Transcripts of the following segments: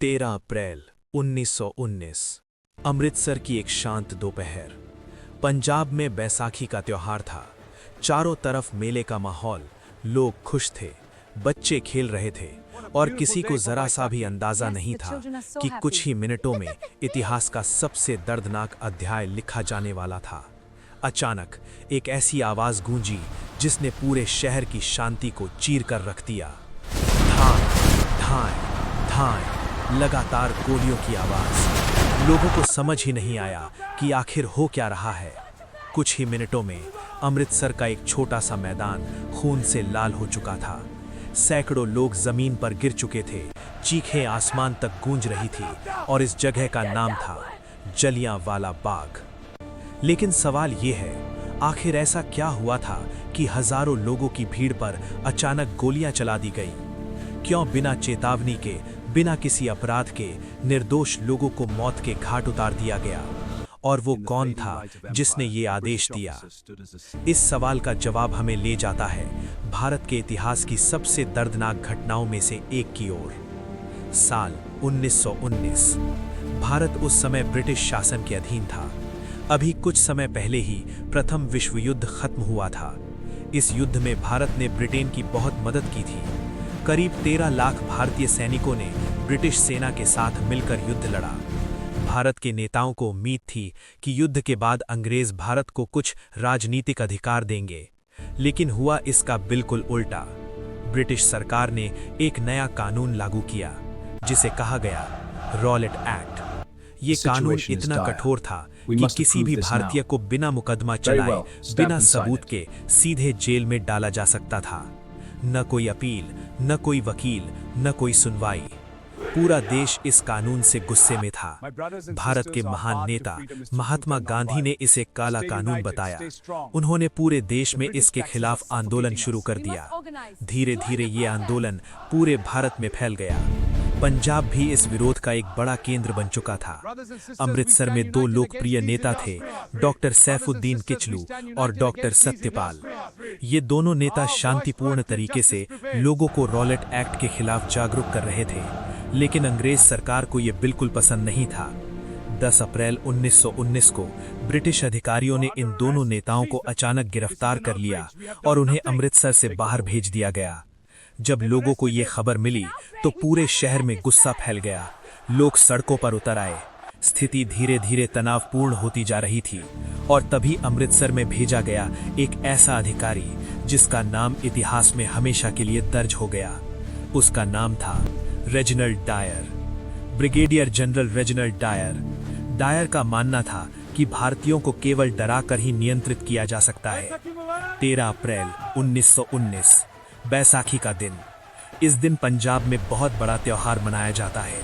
13 अप्रैल 1919 अमृतसर की एक शांत दोपहर। पंजाब में बैसाखी का त्योहार था। चारों तरफ मेले का माहौल, लोग खुश थे, बच्चे खेल रहे थे और किसी को जरा सा भी अंदाजा नहीं था कि कुछ ही मिनटों में इतिहास का सबसे दर्दनाक अध्याय लिखा जाने वाला था। अचानक एक ऐसी आवाज गूंजी जिसने पूरे शहर की शांति को चीर कर रख दिया। धाएं, धाएं, धाएं, लगातार गोलियों की आवाज। लोगों को समझ ही नहीं आया कि आखिर हो क्या रहा है। कुछ ही मिनटों में अमृतसर का एक छोटा सा मैदान खून से लाल हो चुका था। सैकड़ों लोग जमीन पर गिर चुके थे, चीखें आसमान तक गूंज रही थी और इस जगह का नाम था जलियांवाला बाग। लेकिन सवाल ये है, आखिर ऐसा क्या हुआ था कि हजारों लोगों की भीड़ पर अचानक गोलियां चला दी गई? क्यों बिना चेतावनी के, बिना किसी अपराध के निर्दोष लोगों को मौत के घाट उतार दिया गया? और वो कौन था जिसने ये आदेश दिया? इस सवाल का जवाब हमें ले जाता है भारत के इतिहास की सबसे दर्दनाक घटनाओं में से एक की ओर। साल 1919। भारत उस समय ब्रिटिश शासन के अधीन था। अभी कुछ समय पहले ही प्रथम विश्व युद्ध खत्म हुआ था। इस युद्ध में भारत ने ब्रिटेन की बहुत मदद की थी। करीब 13 लाख भारतीय सैनिकों ने ब्रिटिश सेना के साथ मिलकर युद्ध लड़ा। भारत के नेताओं को उम्मीद थी कि युद्ध के बाद अंग्रेज भारत को कुछ राजनीतिक अधिकार देंगे, लेकिन हुआ इसका बिल्कुल उल्टा। ब्रिटिश सरकार ने एक नया कानून लागू किया जिसे कहा गया रॉलेट एक्ट। ये कानून इतना कठोर था कि किसी भी भारतीय को बिना मुकदमा चलाए, बिना सबूत के सीधे जेल में डाला जा सकता था। न कोई अपील, न कोई वकील, न कोई सुनवाई। पूरा देश इस कानून से गुस्से में था। भारत के महान नेता महात्मा गांधी ने इसे काला कानून बताया। उन्होंने पूरे देश में इसके खिलाफ आंदोलन शुरू कर दिया। धीरे धीरे ये आंदोलन पूरे भारत में फैल गया। पंजाब भी इस विरोध का एक बड़ा केंद्र बन चुका था। अमृतसर में दो लोकप्रिय नेता थे, डॉक्टर सैफुद्दीन किचलू और डॉक्टर सत्यपाल। ये दोनों नेता शांतिपूर्ण तरीके से लोगों को रॉलेट एक्ट के खिलाफ जागरूक कर रहे थे, लेकिन अंग्रेज सरकार को यह बिल्कुल पसंद नहीं था। 10 अप्रैल 1919 को ब्रिटिश अधिकारियों ने इन दोनों नेताओं को अचानक गिरफ्तार कर लिया और उन्हें अमृतसर से बाहर भेज दिया गया। जब लोगों को ये खबर मिली तो पूरे शहर में गुस्सा फैल गया। लोग सड़कों पर उतर आए। स्थिति धीरे धीरे तनावपूर्ण होती जा रही थी और तभी अमृतसर में भेजा गया एक ऐसा अधिकारी जिसका नाम इतिहास में हमेशा के लिए दर्ज हो गया। उसका नाम था Reginald Dyer, brigadier general Reginald Dyer. Dyer का मानना था कि भारतीयों को केवल डराकर ही नियंत्रित किया जा सकता है। 13 अप्रैल 1919 बैसाखी का दिन। इस दिन पंजाब में बहुत बड़ा त्योहार मनाया जाता है।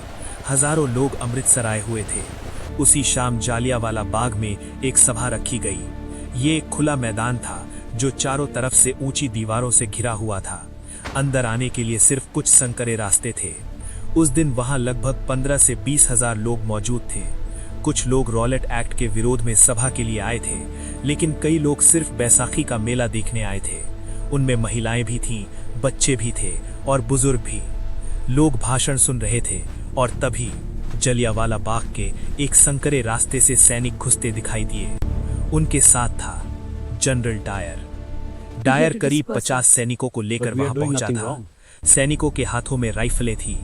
हजारों लोग अमृतसर आए हुए थे। उसी शाम जालियांवाला बाग में एक सभा रखी गई। ये एक खुला मैदान था जो चारों तरफ से ऊंची दीवारों से घिरा हुआ था। अंदर आने के लिए सिर्फ कुछ संकरे रास्ते थे। उस दिन वहां लगभग 15 से 20 हजार लोग मौजूद थे। कुछ लोग रॉलेट एक्ट के विरोध में सभा के लिए आए थे, लेकिन कई लोग सिर्फ बैसाखी का मेला देखने आए थे। उनमें महिलाएं भी थीं, बच्चे भी थे और बुजुर्ग भी। लोग भाषण सुन रहे थे और तभी जलियांवाला बाग के एक संकरे रास्ते से सैनिक घुसते दिखाई दिए। उनके साथ था जनरल डायर। डायर करीब 50 सैनिकों को लेकर वहां पहुंचा था। सैनिकों के हाथों में राइफलें थी।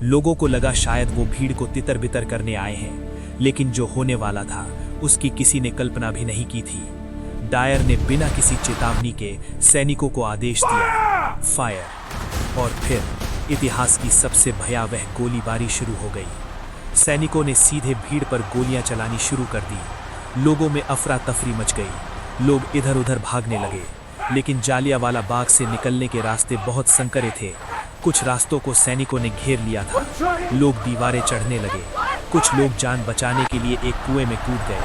लोगों को लगा शायद वो भीड़ को तितर बितर करने आए हैं, लेकिन जो होने वाला था उसकी किसी ने कल्पना भी नहीं की थी। डायर ने बिना किसी चेतावनी के सैनिकों को आदेश दिया, फायर। और फिर इतिहास की सबसे भयावह गोलीबारी शुरू हो गई। सैनिकों ने सीधे भीड़ पर गोलियां चलानी शुरू कर दी। लोगों में अफरा तफरी मच गई। लोग इधर उधर भागने लगे, लेकिन जालियांवाला बाग से निकलने के रास्ते बहुत संकरे थे। कुछ रास्तों को सैनिकों ने घेर लिया था। लोग दीवारें चढ़ने लगे। कुछ लोग जान बचाने के लिए एक कुएं में कूद गए,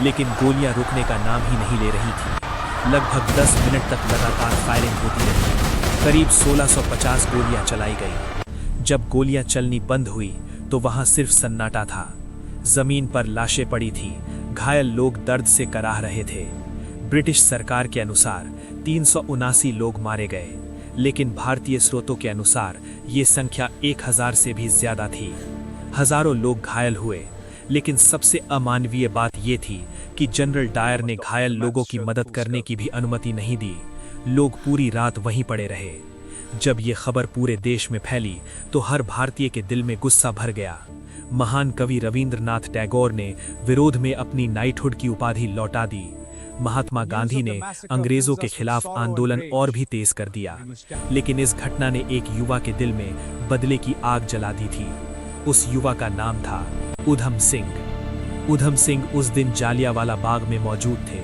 लेकिन गोलियां रुकने का नाम ही नहीं ले रही थी। लगभग 10 मिनट तक लगातार फायरिंग होती रही। करीब 1650 गोलियां चलाई गई। जब गोलियां चलनी बंद हुई तो वहां सिर्फ सन्नाटा था। जमीन पर लाशें पड़ी थी। घायल लोग दर्द से कराह रहे थे। ब्रिटिश सरकार के अनुसार 379 लोग मारे गए, लेकिन भारतीय स्रोतों के अनुसार ये संख्या 1000 से भी ज्यादा थी। हजारों लोग घायल हुए, लेकिन सबसे अमानवीय बात ये थी कि जनरल डायर ने घायल लोगों की मदद करने की भी अनुमति नहीं दी। लोग पूरी रात वहीं पड़े रहे। जब ये खबर पूरे देश में फैली तो हर भारतीय के दिल में गुस्सा भर गया। महान कवि रविंद्रनाथ टैगोर ने विरोध में अपनी नाइटहुड की उपाधि लौटा दी। महात्मा गांधी ने अंग्रेजों के खिलाफ आंदोलन और भी तेज कर दिया, लेकिन इस घटना ने एक युवा के दिल में बदले की आग जला दी थी। उस युवा का नाम था उधम सिंह। उधम सिंह उस दिन जालियांवाला बाग में मौजूद थे।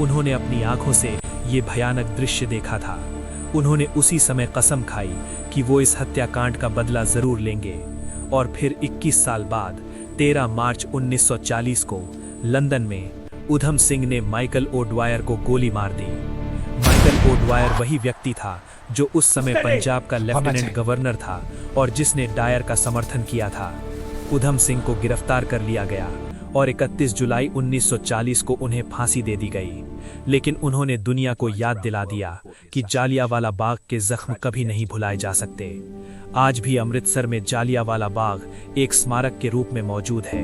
उन्होंने अपनी आंखों से ये भयानक दृश्य देखा था। उन्होंने उसी समय कसम खाई कि वो इस हत्याकांड का बदला जरूर लेंगे। और फिर 21 साल बाद 13 मार्च 1940 को लंदन में उधम सिंह ने माइकल ओडवायर को गोली मार दी। माइकल ओडवायर वही व्यक्ति था जो उस समय पंजाब का लेफ्टिनेंट गवर्नर था और जिसने डायर का समर्थन किया था। उधम सिंह को गिरफ्तार कर लिया गया और 31 जुलाई 1940 को उन्हें फांसी दे दी गई। लेकिन उन्होंने दुनिया को याद दिला दिया कि जालियांवाला बाग के जख्म कभी नहीं भुलाए जा सकते। आज भी अमृतसर में जालियांवाला बाग एक स्मारक के रूप में मौजूद है।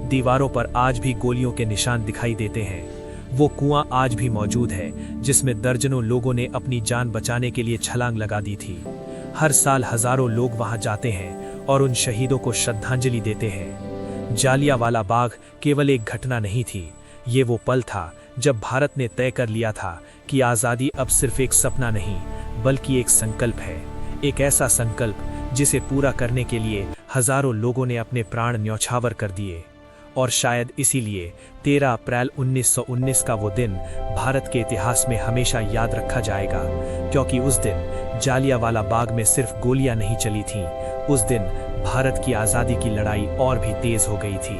दीवारों पर आज भी गोलियों के निशान दिखाई देते हैं। वो कुआं आज भी मौजूद है जिसमें दर्जनों लोगों ने अपनी जान बचाने के लिए छलांग लगा दी थी। हर साल हजारों लोग वहां जाते हैं और उन शहीदों को श्रद्धांजलि देते हैं। जालियांवाला बाग केवल एक घटना नहीं थी, ये वो पल था जब भारत ने तय कर लिया था कि आज़ादी अब सिर्फ एक सपना नहीं बल्कि एक संकल्प है। एक ऐसा संकल्प जिसे पूरा करने के लिए हजारों लोगों ने अपने प्राण न्यौछावर कर दिए। और शायद इसीलिए 13 अप्रैल 1919 का वो दिन भारत के इतिहास में हमेशा याद रखा जाएगा, क्योंकि उस दिन जालियांवाला बाग में सिर्फ गोलियां नहीं चली थीं, उस दिन भारत की आज़ादी की लड़ाई और भी तेज हो गई थी।